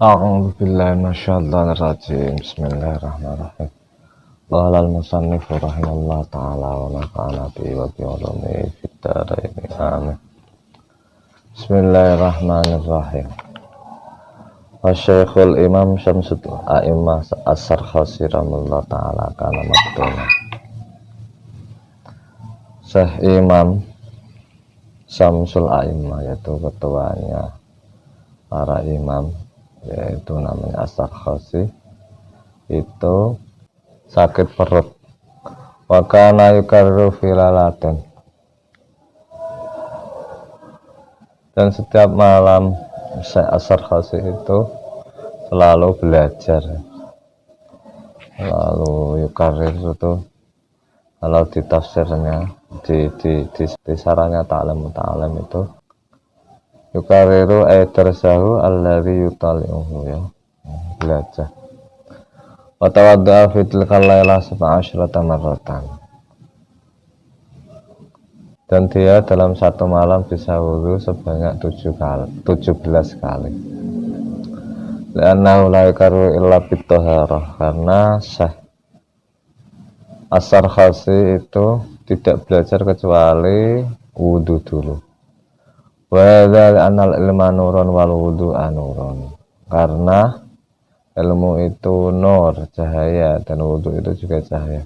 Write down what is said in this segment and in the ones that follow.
A'udzu billahi minasyaitonir rajim. Bismillahirrahmanirrahim. Qala al-musannif rahimallahu ta'ala wa nafa'ana bihi wa bi ulumihi fid dharain. Amin. Bismillahirrahmanirrahim. Wa Syekhul Imam Syamsul A'immah As-Sarkhasi rahimahullah ta'ala kana maktuna. Syekh Imam Syamsul A'immah, yaitu ketuanya para imam, yaitu namanya As-Sarkhasi, itu sakit perut. Wa kana yukarru filalatin, dan setiap malam Syekh As-Sarkhasi itu selalu belajar, lalu yukarrir itu kalau di tafsirnya di saranya ta'lim itu yukariru aidarsahu alladhi yutali'uhu, ya, belajar. Wa tawadda'a fi tilkal laila 17 marratan, dan dia dalam satu malam bisa wudu sebanyak 17 kali. Li'annahu la yukarru illa bit-thaharah, karena Syekh As-Sarkhasi itu tidak belajar kecuali wudu dulu. Wa dzal ilma nurun wal wudu'a nurun, karena ilmu itu nur, cahaya, dan wudu itu juga cahaya.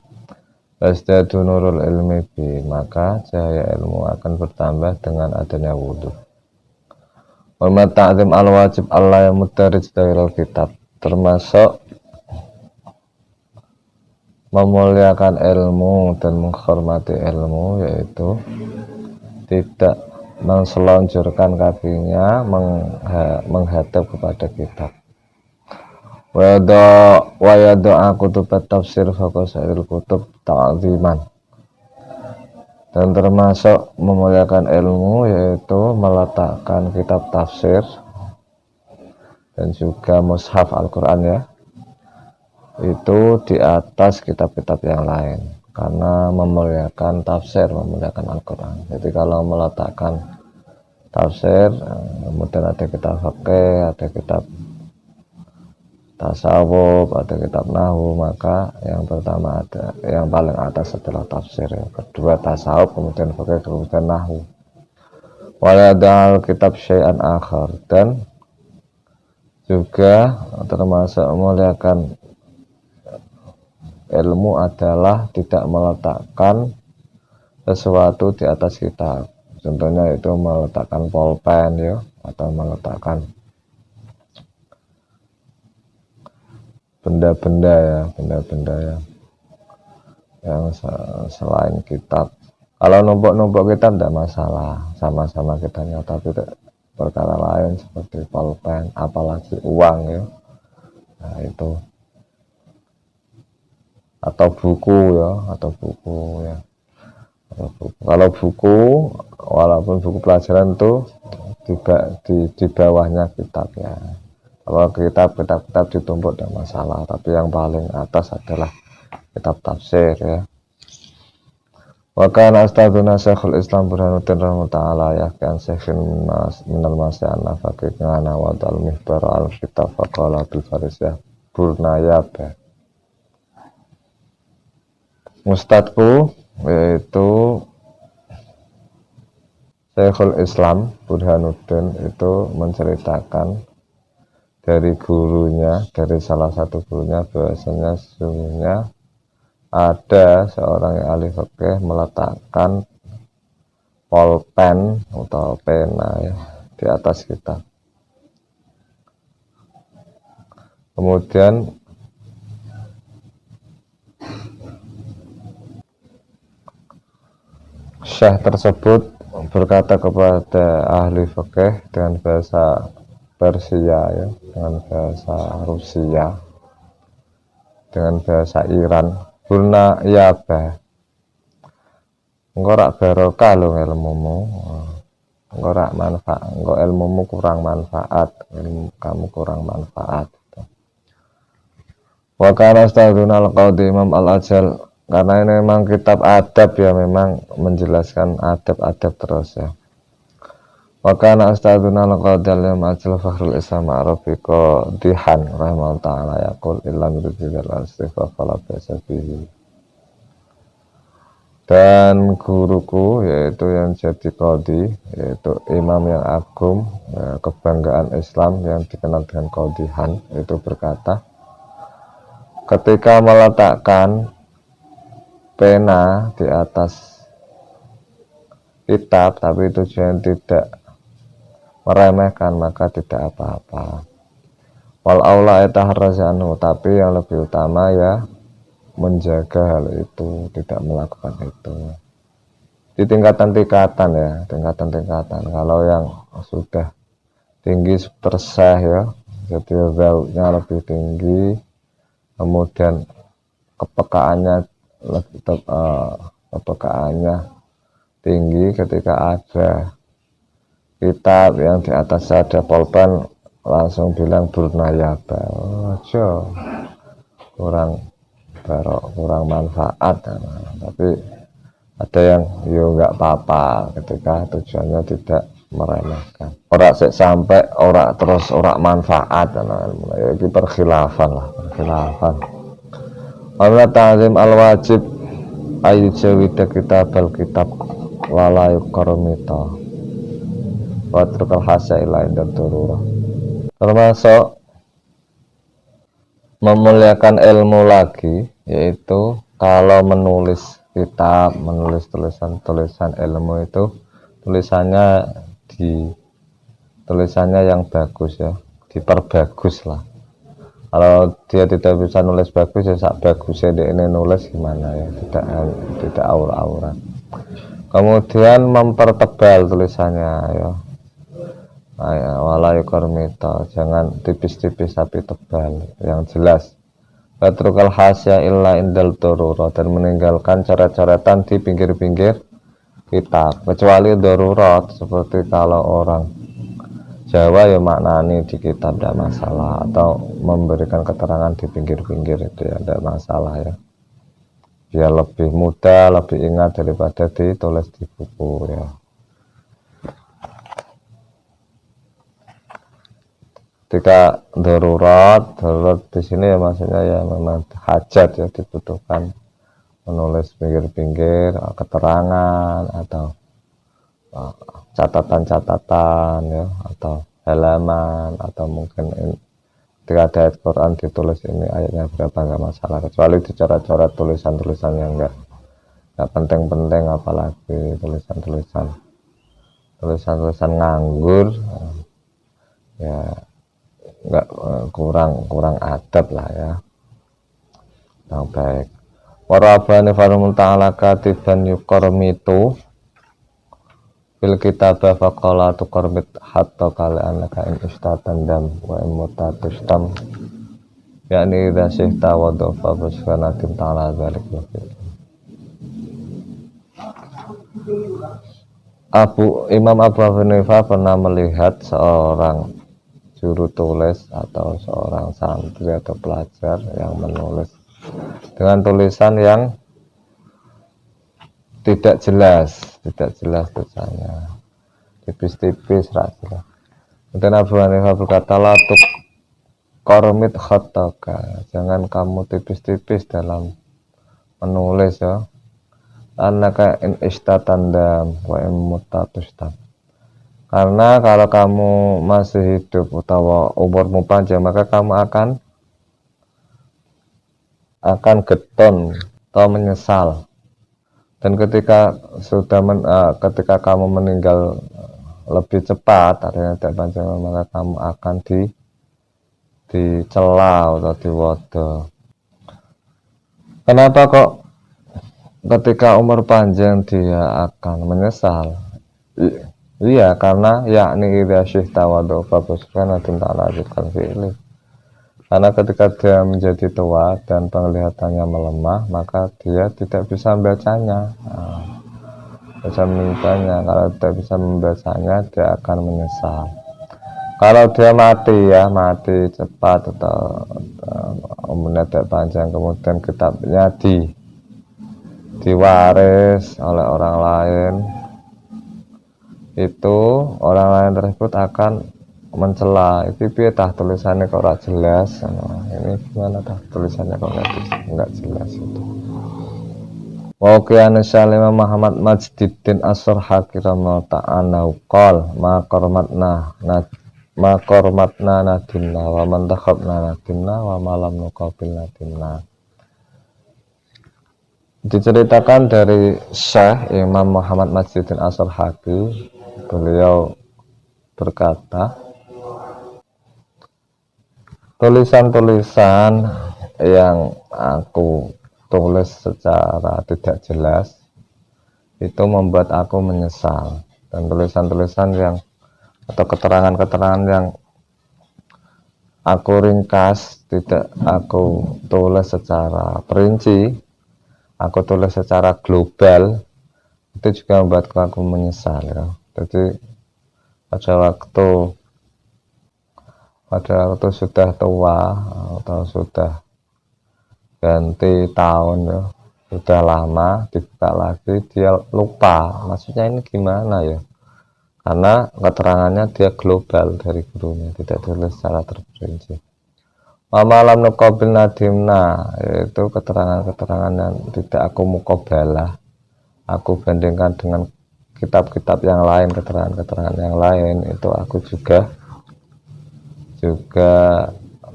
Fasdadu nurul ilmi bi, maka cahaya ilmu akan bertambah dengan adanya wudu. Wa ma ta'zim al wajib Allah yang mutarij dairul kitab, termasuk memuliakan ilmu dan menghormati ilmu, yaitu tidak menselonjorkan kakinya menghadap kepada kitab. Wa yada'a kutub tafsir faqasairil kutub ta'ziman, dan termasuk memuliakan ilmu yaitu meletakkan kitab tafsir dan juga mushaf Al-Quran, ya, itu di atas kitab-kitab yang lain, karena memuliakan tafsir, memuliakan Al-Quran. Jadi kalau meletakkan tafsir, kemudian ada kitab fikih, ada kitab tasawuf, ada kitab nahwu, maka yang pertama ada, yang paling atas adalah tafsir, yang kedua tasawuf, kemudian fikih, kemudian nahwu. Waladal kitab syai'an akhar, dan juga termasuk memuliakan ilmu adalah tidak meletakkan sesuatu di atas kitab. Contohnya itu meletakkan pulpen, ya, atau meletakkan benda-benda ya yang selain kitab. Kalau numpuk kitab tidak masalah, sama-sama kitabnya, tapi perkara lain seperti pulpen, apalagi uang, ya, nah itu, atau buku, ya, Kalau buku, walaupun buku pelajaran itu di bawahnya kitab, ya. Kalau kitab ditumpuk tidak masalah, tapi yang paling atas adalah kitab tafsir, ya. Wa kana astaduna Syekhul Islam Burhanuddin rahimahullah ta'ala yahkan Syekhin minal masih an-nafaqi ngana wa dal mihbar al-kitab faqala bil farisiyah burnayab. Ustadku, yaitu Syekhul Islam Burhanuddin, itu menceritakan dari gurunya, dari salah satu gurunya, bahwasanya sesungguhnya ada seorang yang ahli fikih meletakkan pulpen atau pena, ya, di atas kitab. Kemudian Syekh tersebut berkata kepada ahli fikih dengan bahasa Persia, ya, dengan bahasa Rusia, dengan bahasa Iran, "Burna yaba, engko rak barokah lho ilmumu, engko rak manfaat, engko ilmumu kurang manfaat, ilmu kamu kurang manfaat." Wa kana astaduna al-qadhi Imam Al-Ajal, karena ini memang kitab adab, ya, memang menjelaskan adab-adab terus, ya. Wa kana ustadzuna al-qadhi al-majl fakhrul islam ma'rufiko dihan rahimahullah ta'ala yaqul illam yuridil al-istighfar fala biasa bihi. Dan guruku yaitu yang jadi qadhi, yaitu imam yang agung, ya, kebanggaan Islam yang dikenal dengan qadhihan, itu berkata, ketika meletakkan pena di atas kitab tapi tujuan tidak meremehkan maka tidak apa-apa. Wal aula itaharrazanu, tapi yang lebih utama ya menjaga hal itu, tidak melakukan itu. Di tingkatan-tingkatan ya, tingkatan-tingkatan. Kalau yang sudah tinggi terseh ya, jadi zauknya lebih tinggi, kemudian kepekaannya tinggi ketika ada kitab yang di atas ada pulpen langsung bilang burnayaba, ojo kurang barok, kurang manfaat. Tapi ada yang yo nggak apa-apa ketika tujuannya tidak meremehkan. Ora sampai ora terus ora manfaat, ya itu perkhilafan lah, perkhilafan. Allah ta'zim al-wajib ayu jawida kitab al-kitab wala yukarmita watrukal hasya ila indah tururah. Termasuk memuliakan ilmu lagi, yaitu kalau menulis kitab, menulis tulisan ilmu itu tulisannya yang bagus ya, diperbagus lah. Kalau dia tidak bisa nulis bagus ya sak bagusnya dia ini nulis gimana ya, tidak aura-aura. Kemudian mempertebal tulisannya ya. Wala yukarmita, jangan tipis-tipis tapi tebal, yang jelas. Watrukal hasya illa indal darurah, dan meninggalkan coret-coretan di pinggir-pinggir kitab, kecuali darurat, seperti kalau orang Jawa ya maknani di kitab tidak masalah, atau memberikan keterangan di pinggir-pinggir itu ya tidak masalah ya, biar lebih mudah, lebih ingat daripada ditulis di buku ya. Ketika darurat di sini ya maksudnya ya memang hajat ya, dibutuhkan menulis pinggir-pinggir keterangan atau catatan-catatan ya, atau halaman, atau mungkin ketika ada ayat Quran ditulis ini ayatnya berapa, nggak masalah, kecuali dicoret-coret tulisan-tulisan yang nggak penting-penting, apalagi tulisan nganggur ya nggak, kurang adab lah ya. Nah, baik. Warabani farumul ta'ala katiban yukormitu fil kitabah faqala tukormit hatta kala anaka in istatan dam wa in mutatustam, yakni idha syihta wa dofa buskanatim ta'ala dhalik wafid. Imam Abu Hanifah pernah melihat seorang juru tulis atau seorang santri atau pelajar yang menulis dengan tulisan yang tidak jelas tulisannya, tipis-tipis rahasia. Kemudian Abu Hanifah berkata, latuk kormit khataka, jangan kamu tipis-tipis dalam menulis ya, annaka in istatandam wa in mutatustam, karena kalau kamu masih hidup atau umurmu panjang maka kamu akan geton atau menyesal, dan ketika ketika kamu meninggal lebih cepat artinya tidak panjang, maka kamu akan dicela atau diwodo. Kenapa kok ketika umur panjang dia akan menyesal? Iya, karena yakni idza syihta wa dhafa buskanatin ta'ala dzikran fi'li. Karena ketika dia menjadi tua dan penglihatannya melemah, maka dia tidak bisa membacanya. Kalau tidak bisa membacanya, dia akan menyesal. Kalau dia mati cepat atau umurnya tidak panjang, kemudian kitabnya diwaris oleh orang lain, itu orang lain tersebut akan mencela, itu piye tah tulisannya kok ora jelas, ini gimana tah tulisannya kok nggak jelas itu. Wa qiyana Salim Muhammad Majdiddin As-Sarhaqi rahimahullah ta'ala qol ma kormatna nadimna wa man takhabna nadimna wa malam nuqabil nadimna. Diceritakan dari Syekh Imam Muhammad Majdiddin As-Sarhaqi, beliau berkata, tulisan-tulisan yang aku tulis secara tidak jelas itu membuat aku menyesal, dan tulisan-tulisan yang atau keterangan-keterangan yang aku ringkas, tidak aku tulis secara perinci, aku tulis secara global, itu juga membuatku aku menyesal ya. Jadi pada waktu sudah tua atau sudah ganti tahun ya, sudah lama dibuka lagi dia lupa maksudnya ini gimana ya, karena keterangannya dia global dari gurunya, tidak tulis secara terperinci. Malam nuqabil nadimna, yaitu keterangan-keterangan yang tidak aku muqabalah, aku bandingkan dengan kitab-kitab yang lain, keterangan-keterangan yang lain, itu aku juga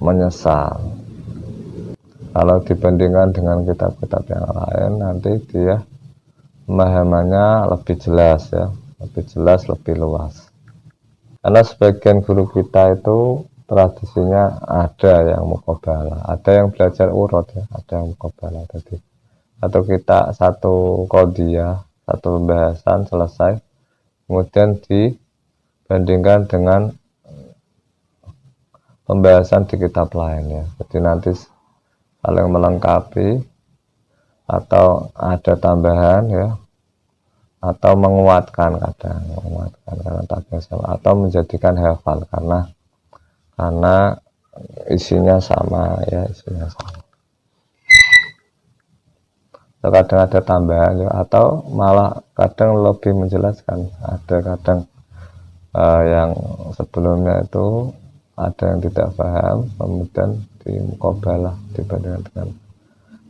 menyesal. Kalau dibandingkan dengan kitab-kitab yang lain, nanti dia pemahamannya lebih jelas ya, lebih jelas, lebih luas. Karena sebagian guru kita itu tradisinya ada yang muqabalah, ada yang belajar urut ya, ada yang muqabalah. Jadi atau kita satu qadiyah, satu pembahasan selesai, kemudian dibandingkan dengan pembahasan di kitab lain ya. Jadi nanti saling melengkapi atau ada tambahan ya, atau menguatkan, kadang menguatkan karena tak biasa, atau menjadikan hafal karena isinya sama ya, isinya sama. Kadang ada tambahan ya, atau malah kadang lebih menjelaskan, ada kadang yang sebelumnya itu ada yang tidak paham, kemudian di muqabalah dibandingkan dengan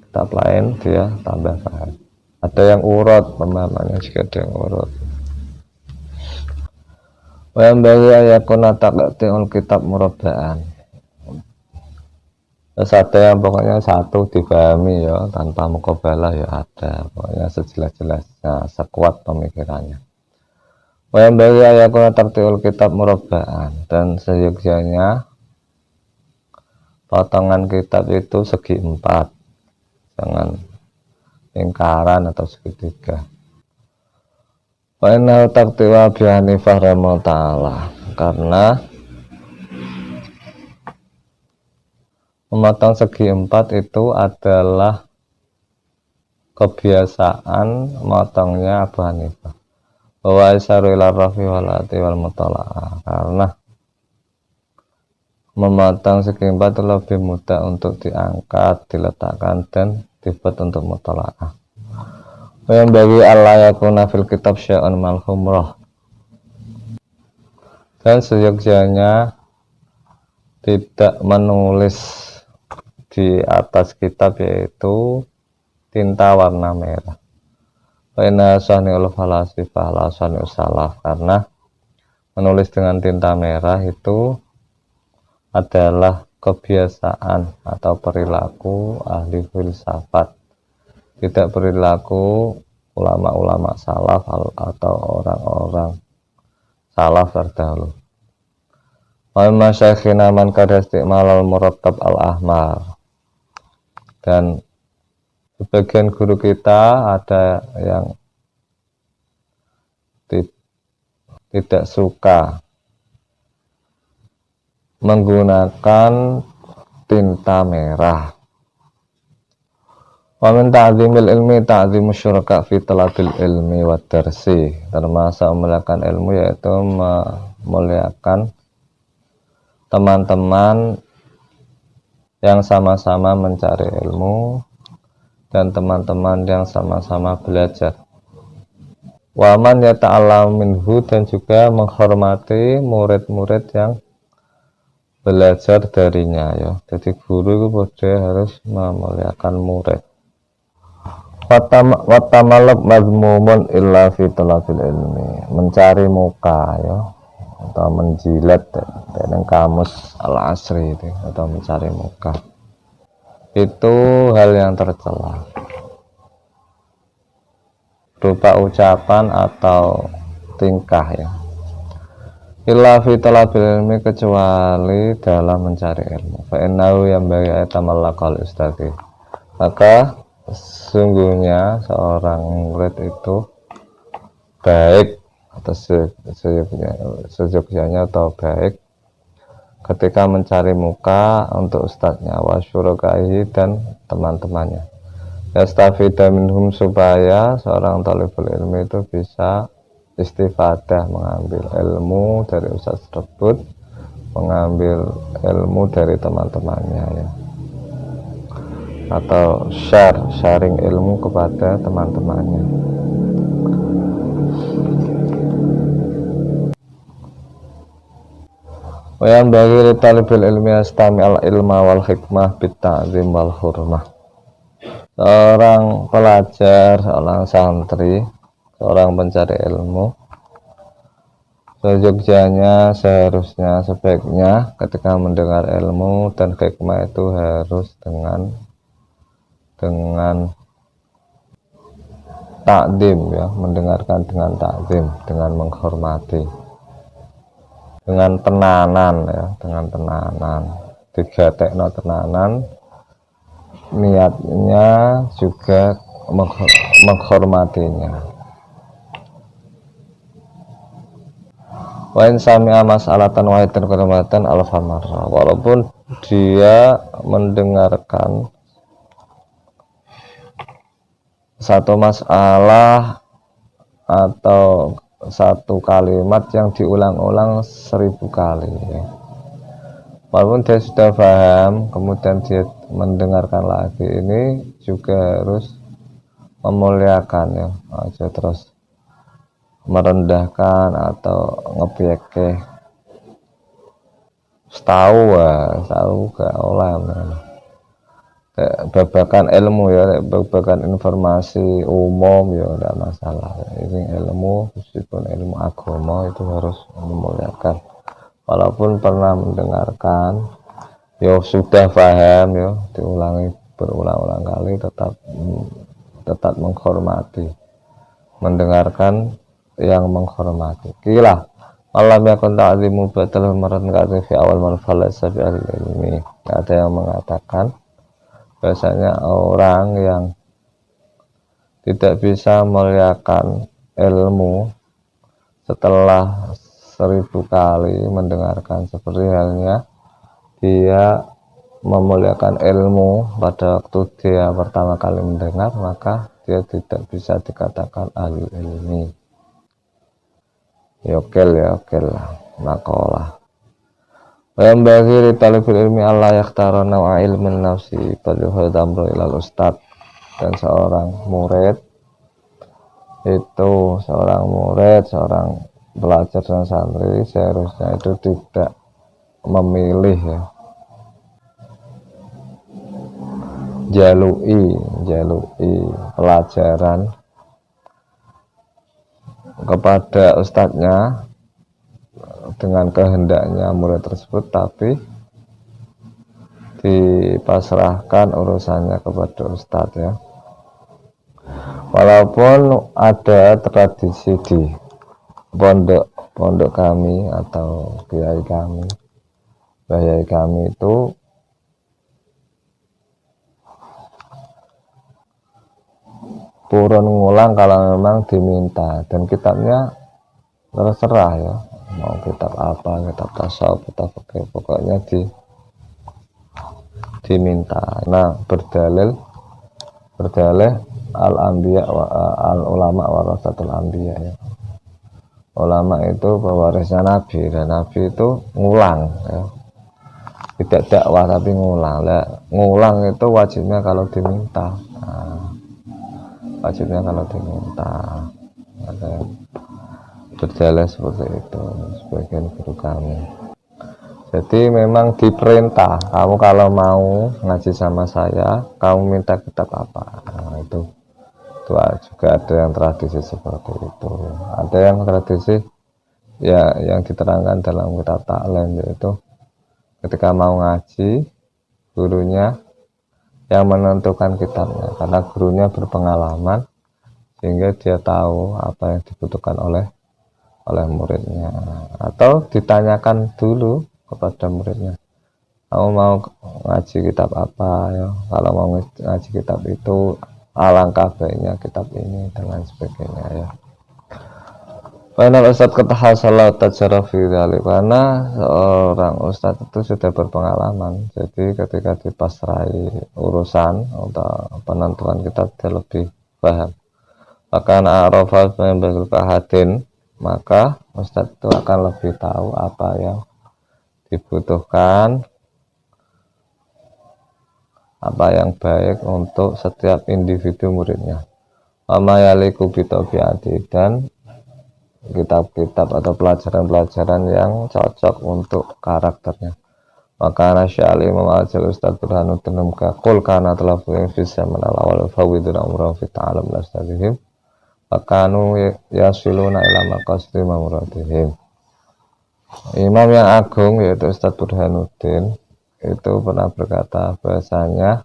kitab lain dia tambah paham. Ada yang urut pemahamannya, juga ada yang urut. Wa yang bagi ayakuna taqti'ul kitab murabba'an. Terus ada yang pokoknya satu dipahami ya tanpa muqabalah ya, ada pokoknya sejelas-jelasnya, sekuat pemikirannya. Wa yang bagi ayakuna taqti'ul kitab murabba'an, dan seyogyanya potongan kitab itu segi 4, jangan lingkaran atau segitiga. Wa innahu taqti'u Abi Hanifah rahimahullah ta'ala, karena memotong segi 4 itu adalah kebiasaan motongnya Abu Hanifah. Wa isyaru ila rafi walati wal mutala'ah, karena memotong segi 4 itu lebih mudah untuk diangkat, diletakkan, dan dibuat untuk mutala'ah. Yang bagi Allah yakuna fil kitab syai'un mal khumrah, dan seyogyanya tidak menulis di atas kitab yaitu tinta warna merah. Faina sani'ul falasifah la sani'ul salaf, karena menulis dengan tinta merah itu adalah kebiasaan atau perilaku ahli filsafat, tidak perilaku ulama-ulama salaf atau orang-orang salaf terdahulu. Wa masyayikhina man kada istimal al-murattab al-ahmar, dan sebagian guru kita ada yang tidak suka menggunakan tinta merah. Wa min ta'zimil ilmi ta'zimu syuraka fi talabil ilmi wa darsi, termasuk memuliakan ilmu yaitu memuliakan teman-teman yang sama-sama mencari ilmu dan teman-teman yang sama-sama belajar. Waman ya ta'alam minhu, dan juga menghormati murid-murid yang belajar darinya ya. Jadi guru itu harus memuliakan murid. Watamalab mazmumun illa fi talabil ilmi, mencari muka ya, atau menjilat dengan kamus al-asri itu, atau mencari muka itu hal yang tercela berupa ucapan atau tingkah ya. Illa fi talabil ilmi, kecuali dalam mencari ilmu. Fa innahu yambaghi aytamallaqal ustadzi, maka sesungguhnya seorang murid itu baik atau seyogyanya atau baik ketika mencari muka untuk ustadznya, wa syurakahi, dan teman-temannya. Yastafida minhum, supaya seorang talibul ilmi itu bisa istifadah, mengambil ilmu dari ustadz tersebut, mengambil ilmu dari teman-temannya ya, atau sharing ilmu kepada teman-temannya. Wa yang bagi talibul ilmi astami al ilma wal hikmah bit ta'zim wal hurmah. Seorang pelajar, seorang santri, seorang pencari ilmu, seyogyanya, seharusnya, sebaiknya ketika mendengar ilmu dan hikmah itu harus dengan takdim ya, mendengarkan dengan takdim, dengan menghormati, dengan tenanan ya, dengan tenanan, digatekno tenanan, niatnya juga menghormatinya. Wa in sami'a mas'alatan wahidatan kalimatan alfamarra, walaupun dia mendengarkan satu masalah atau satu kalimat yang diulang-ulang 1000 kali ya. Walaupun dia sudah paham, kemudian dia mendengarkan lagi, ini juga harus memuliakan ya, aja terus merendahkan atau ngebiake. Tahu gak oleh babakan ilmu ya, babakan informasi umum ya tidak masalah. Ini ilmu, meskipun ilmu agama itu harus memuliakan. Walaupun pernah mendengarkan, ya sudah paham ya, diulangi berulang-ulang kali, tetap menghormati, mendengarkan yang menghormati. Kila alam yakun ta'zimu batal marat ka'zi fi awal marfalah bi ahli ilmi. Ada yang mengatakan bahasanya orang yang tidak bisa memuliakan ilmu setelah 1000 kali mendengarkan, seperti halnya dia memuliakan ilmu pada waktu dia pertama kali mendengar, maka dia tidak bisa dikatakan ahli ilmi. Yokel makalah. Yang bagi talibul ilmi Allah yakhtara nawa ilmin nafsi bal yuhadamru ilal ustad. Dan seorang murid, seorang pelajar dan santri seharusnya itu tidak memilih ya, jalui pelajaran kepada ustadznya dengan kehendaknya murid tersebut, tapi dipasrahkan urusannya kepada ustadz ya. Walaupun ada tradisi di pondok kami atau kiai kami itu purun ngulang kalau memang diminta, dan kitabnya terserah ya, mau kitab apa, kitab tasawuf, kitab fikih, pokoknya diminta. Nah, berdalih al anbiya wa al ulama warasatul anbiya ya. Ulama itu pewarisnya nabi, dan nabi itu ngulang ya. Tidak dakwah tapi ngulang. Ngulang itu wajibnya kalau diminta. Wajibnya kalau diminta. berjalan seperti itu sebagian guru kami. Jadi memang diperintah, kamu kalau mau ngaji sama saya, kamu minta kitab apa? Nah, itu juga ada yang tradisi seperti itu. Ada yang tradisi ya yang diterangkan dalam kitab taklim, yaitu ketika mau ngaji, gurunya yang menentukan kitabnya, karena gurunya berpengalaman sehingga dia tahu apa yang dibutuhkan oleh muridnya, atau ditanyakan dulu kepada muridnya, kamu mau ngaji kitab apa ya, kalau mau ngaji kitab itu alangkah baiknya kitab ini dan lain sebagainya ya. Final Ustadz ketahasalah tajarah fi dzalik, karena seorang ustadz itu sudah berpengalaman, jadi ketika dipasrai urusan atau penentuan kitab dia lebih paham. Akan arafah membagi kahadin, maka ustadz itu akan lebih tahu apa yang dibutuhkan, apa yang baik untuk setiap individu muridnya. Wama yaliku bitabiati, dan kitab-kitab atau pelajaran-pelajaran yang cocok untuk karakternya. Maka nasyali memajal Ustaz Burhanuddin Mukakul karena telah yang bisa menalawal fawidun amran fi ta'alam lastadihim fakanu yasiluna ila maqasdi mamuradihim. Imam yang agung yaitu Ustaz Burhanuddin itu pernah berkata bahasanya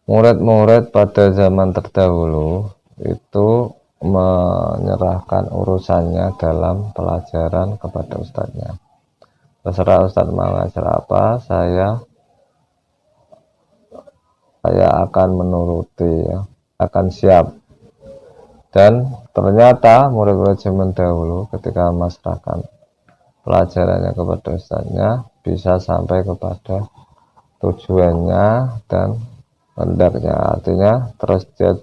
murid-murid pada zaman terdahulu itu menyerahkan urusannya dalam pelajaran kepada ustadznya. Terserah ustadz mau ngajar apa, saya akan menuruti ya, akan siap. Dan ternyata murid-murid zaman dahulu ketika memasrahkan pelajarannya kepada ustadznya bisa sampai kepada tujuannya dan hendaknya, artinya terus dia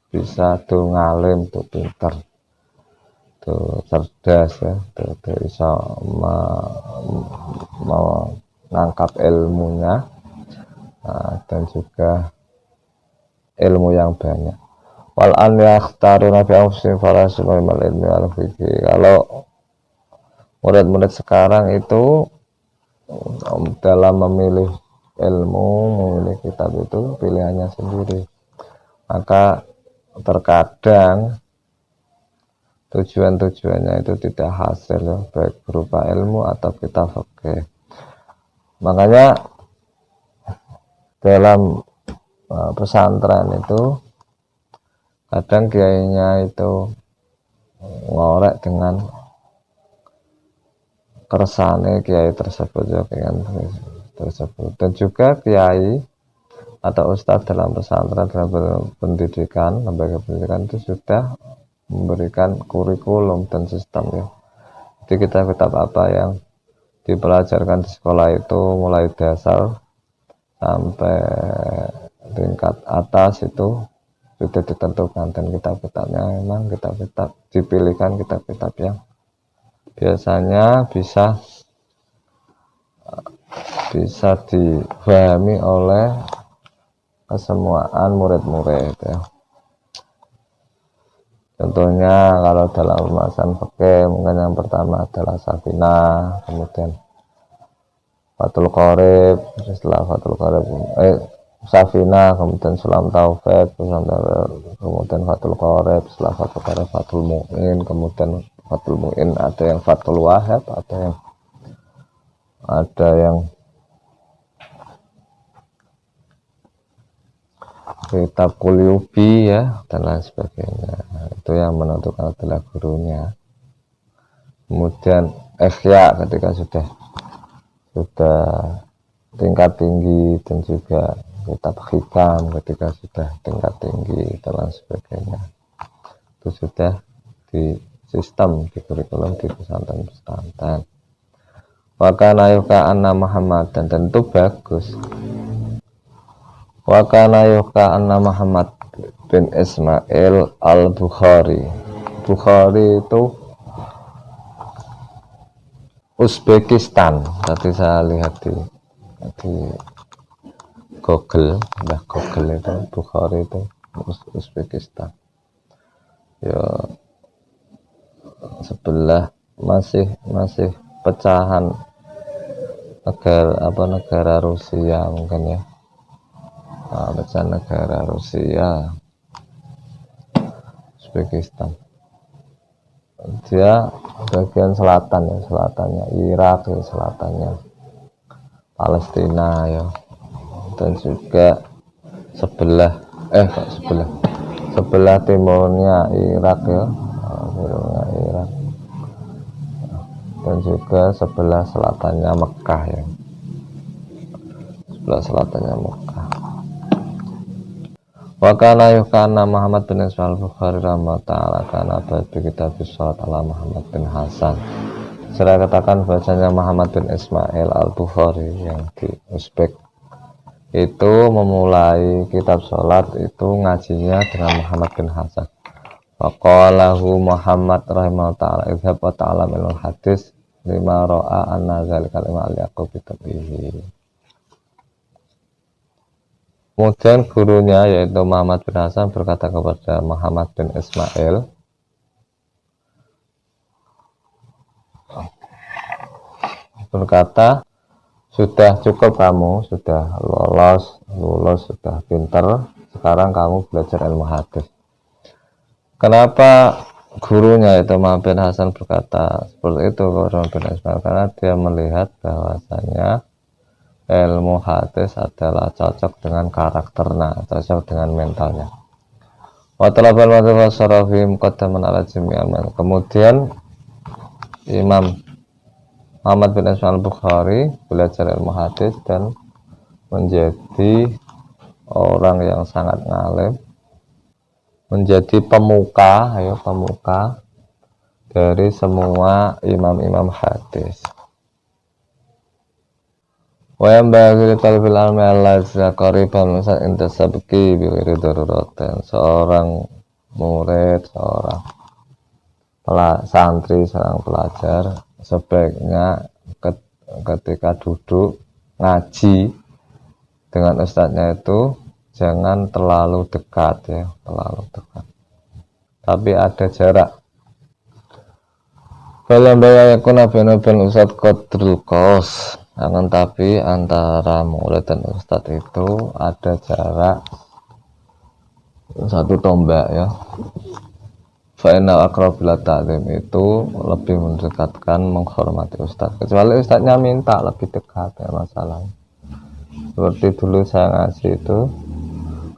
bisa tuh ngalim, tuh pintar, tuh cerdas ya, tuh bisa menangkap ilmunya, dan juga ilmu yang banyak. Wal an yakhtaruna fi anfusihim farasul ilmi wal fikih. Kalau murid-murid sekarang itu dalam memilih ilmu, memilih kitab itu pilihannya sendiri, maka terkadang tujuannya itu tidak hasil ya, baik berupa ilmu atau kitab fikih. Makanya dalam pesantren itu kadang kiainya itu ngorek dengan kersane kiai tersebut ya, tersebut. Dan juga kiai atau ustadz dalam pesantren, dalam pendidikan, lembaga pendidikan itu sudah memberikan kurikulum dan sistem ya. Jadi kitab-kitab apa yang dipelajarkan di sekolah itu mulai dasar sampai tingkat atas itu sudah ditentukan, dan kitab-kitabnya memang kitab-kitab dipilihkan, kitab-kitab yang biasanya bisa dipahami oleh kesemuaan murid-murid ya. Contohnya kalau dalam pembahasan fikih mungkin yang pertama adalah Safinah, kemudian Fathul Qorib, setelah Fathul Qorib Safinah, kemudian Sulam Taufik, kemudian Fathul Qorib, setelah Fathul Qorib Fathul Mu'in, kemudian Fathul Mu'in ada yang Fathul Wahab, ada yang kitab Kulyubi ya, dan lain sebagainya. Itu yang menentukan adalah gurunya. Kemudian Ikhya ketika sudah tingkat tinggi, dan juga kitab Hikam ketika sudah tingkat tinggi dan lain sebagainya. Itu sudah di sistem, di kurikulum di pesantren. Wakana yuka anna Muhammad, dan tentu bagus. Wakana yuka anna Muhammad bin Ismail al-Bukhari. Bukhari itu Uzbekistan. Tadi saya lihat di Google, Google itu Bukhari itu Uzbekistan. Ya, sebelah masih pecahan negara Rusia mungkin ya. Nah, pecahan negara Rusia, Uzbekistan. Dia bagian selatan ya, selatannya Irak ya, selatannya Palestina ya, dan juga sebelah timurnya Irak ya, timurnya Irak, dan juga sebelah selatannya Mekah ya, sebelah selatannya Mekah. Wakana yukana Muhammad bin Ismail Bukhari rahmat ta'ala kana ba'du kitab sholat ala Muhammad bin Hasan. Saya katakan bahasanya Muhammad bin Ismail al-Bukhari yang di Uzbek itu memulai kitab sholat itu ngajinya dengan Muhammad bin Hasan. Waqalahu Muhammad rahimahullah ta'ala idhab wa ta'ala minul hadis lima ro'a anna zalika lima al-yaqub bitabihi. Kemudian gurunya yaitu Muhammad bin Hasan berkata kepada Muhammad bin Ismail, berkata, sudah cukup kamu, sudah lulus, sudah pinter, sekarang kamu belajar ilmu hadis. Kenapa gurunya itu Muhammad bin Hasan berkata seperti itu kepada Muhammad bin Ismail? Karena dia melihat bahwasanya ilmu hadis adalah cocok dengan karakternya, cocok dengan mentalnya. Kemudian Imam Muhammad bin Ismail Bukhari belajar ilmu hadis dan menjadi orang yang sangat ngalim, menjadi pemuka dari semua imam-imam hadis. Wa yang bagi talbil ilmi al-lazza qariban misal intasabqi bi ghairi daruratin. Seorang murid, seorang santri, seorang pelajar sebaiknya ketika duduk ngaji dengan ustadznya itu jangan terlalu dekat ya, tapi ada jarak. Kalau bayakun nabi ustadz qadrul qos, akan tapi antara murid dan ustadz itu ada jarak satu tombak ya. Fa'inal aqrab bila ta'lim itu lebih mendekatkan menghormati ustadz, kecuali ustadznya minta lebih dekat ya masalah. Seperti dulu saya ngaji itu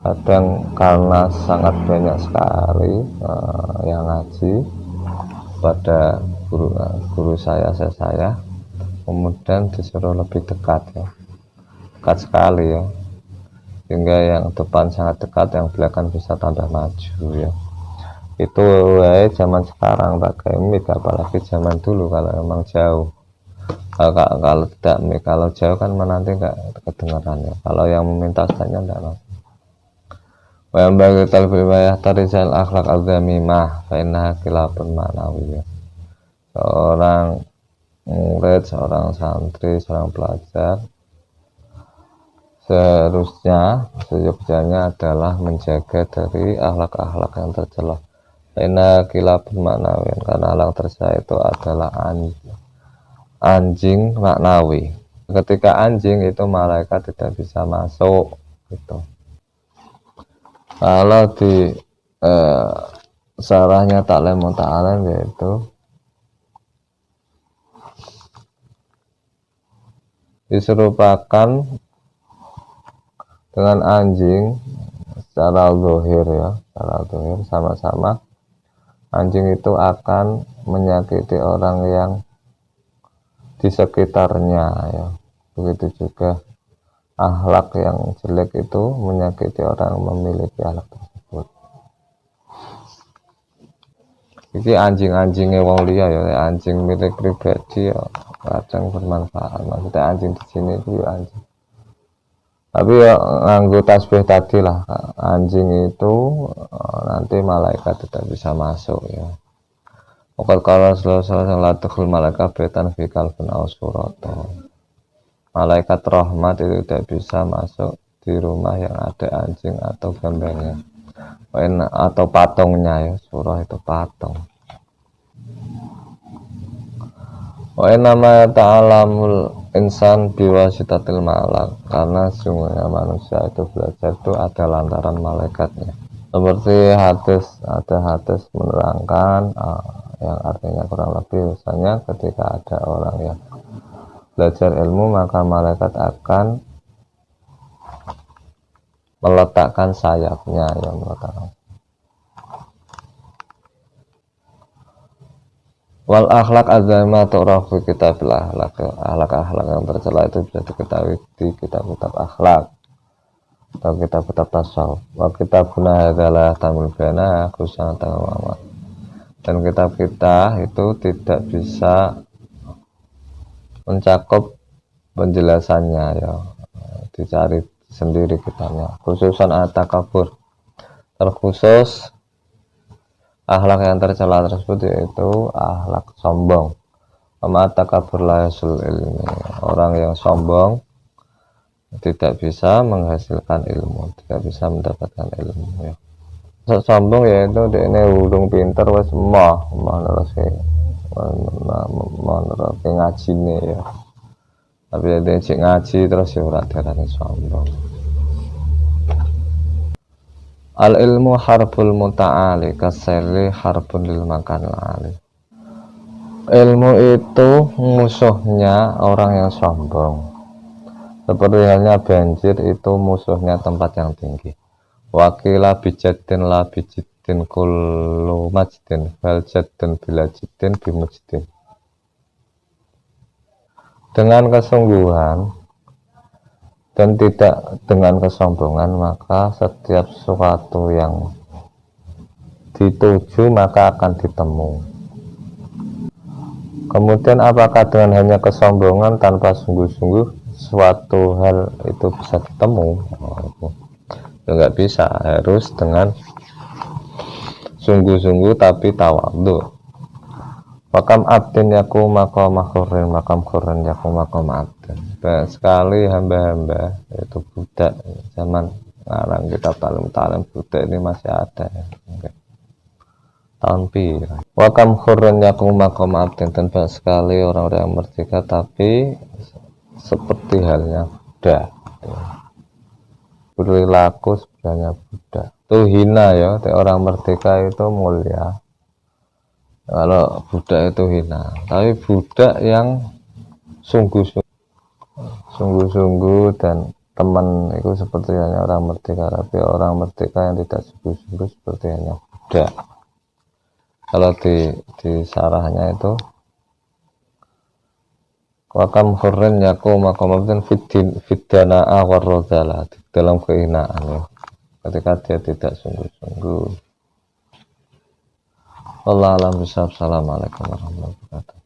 kadang karena sangat banyak sekali yang ngaji pada guru saya, kemudian disuruh lebih dekat ya, dekat sekali ya, sehingga yang depan sangat dekat, yang belakang bisa tambah maju ya. Itu zaman sekarang pakai mic, apalagi zaman dulu kalau memang jauh. Kalau jauh kan menanti nggak kedengaran ya. Kalau yang meminta ustaznya enggak mas. Wa yang bagi talbil bayah tarizal akhlak al-dhamimah fa innaha khilafun ma'nawiyah. Seorang murid, seorang santri, seorang pelajar seyogyanya adalah menjaga dari akhlak-akhlak yang tercela. Inna khilafun ma'nawiyah, karena akhlak tercela itu adalah anjing maknawi. Ketika anjing itu malaikat tidak bisa masuk gitu. Kalau di syarahnya Ta'lim Muta'alim yaitu diserupakan dengan anjing secara zahir ya, secara zahir sama-sama anjing itu akan menyakiti orang yang di sekitarnya ya. Begitu juga akhlak yang jelek itu menyakiti orang yang memiliki akhlak tersebut. Ini anjing-anjingnya wong liya ya, anjing milik pribadi ya kadang bermanfaat. Maksudnya anjing di sini itu ya anjing. Tapi ya nganggo tasbih tadi lah, anjing itu nanti malaikat tidak bisa masuk ya. Pokoknya kalau selesai latihul malaikat betan fikal pun ausurato. Malaikat rahmat itu tidak bisa masuk di rumah yang ada anjing atau gambarnya atau patungnya ya, surah itu patung. Wa nama ta'alamul insan biwasitatil malak, karena sungguhnya manusia itu belajar itu ada lantaran malaikatnya. Seperti hadis, ada hadis menerangkan yang artinya kurang lebih misalnya ketika ada orang yang belajar ilmu, maka malaikat akan meletakkan sayapnya, yang meletakkan. Wal akhlak azama tu'raf fi kitabil akhlak. Akhlak yang tercela itu bisa diketahui di kitab-kitab akhlak atau kitab-kitab tasawuf. Wa kitabuna adalah tamul bana khususnya tanggal. Dan kitab kita itu tidak bisa mencakup penjelasannya, ya, dicari sendiri kitabnya. Khususan at-takabur, terkhusus akhlak yang tercela tersebut yaitu akhlak sombong. At-takabur la yasul ilmi, orang yang sombong tidak bisa menghasilkan ilmu, tidak bisa mendapatkan ilmu, ya. Sombong yaitu dia ini urung pinter wes mah nerusi ngaji nih, ya. Tapi dia cek ngaji terus ya ora darane sombong. Al ilmu harbul muta'ali kaseli harbun lil makan ali. Ilmu itu musuhnya orang yang sombong, seperti halnya banjir itu musuhnya tempat yang tinggi. Wakila bijadin la bijidin kullu majdin fal jaddin bila jiddin bimujdin. Dengan kesungguhan dan tidak dengan kesombongan, maka setiap sesuatu yang dituju maka akan ditemu. Kemudian apakah dengan hanya kesombongan tanpa sungguh-sungguh suatu hal itu bisa ditemu? Enggak bisa, harus dengan sungguh-sungguh tapi tawadhu. Makam abdin yaku makam makhurin, makam khurin yaku makam abdin. Banyak sekali hamba-hamba itu budak zaman sekarang, kita talim budak ini masih ada, ya. Tahun pir. Wakam khurin yaku makam abdin, dan banyak sekali orang-orang yang merdeka tapi seperti halnya budak, ya. Perilaku sebenarnya budak itu hina, ya. Orang merdeka itu mulia, kalau budak itu hina. Tapi budak yang sungguh-sungguh dan teman itu seperti hanya orang merdeka, tapi orang merdeka yang tidak sungguh-sungguh seperti hanya budak. Kalau di sarahnya itu wakam hurren yaku makomabdan fidana awar rodala, dalam kehinaan, ya. Ketika dia tidak sungguh-sungguh. Wallahu a'lam bishawab. Assalamualaikum warahmatullahi wabarakatuh.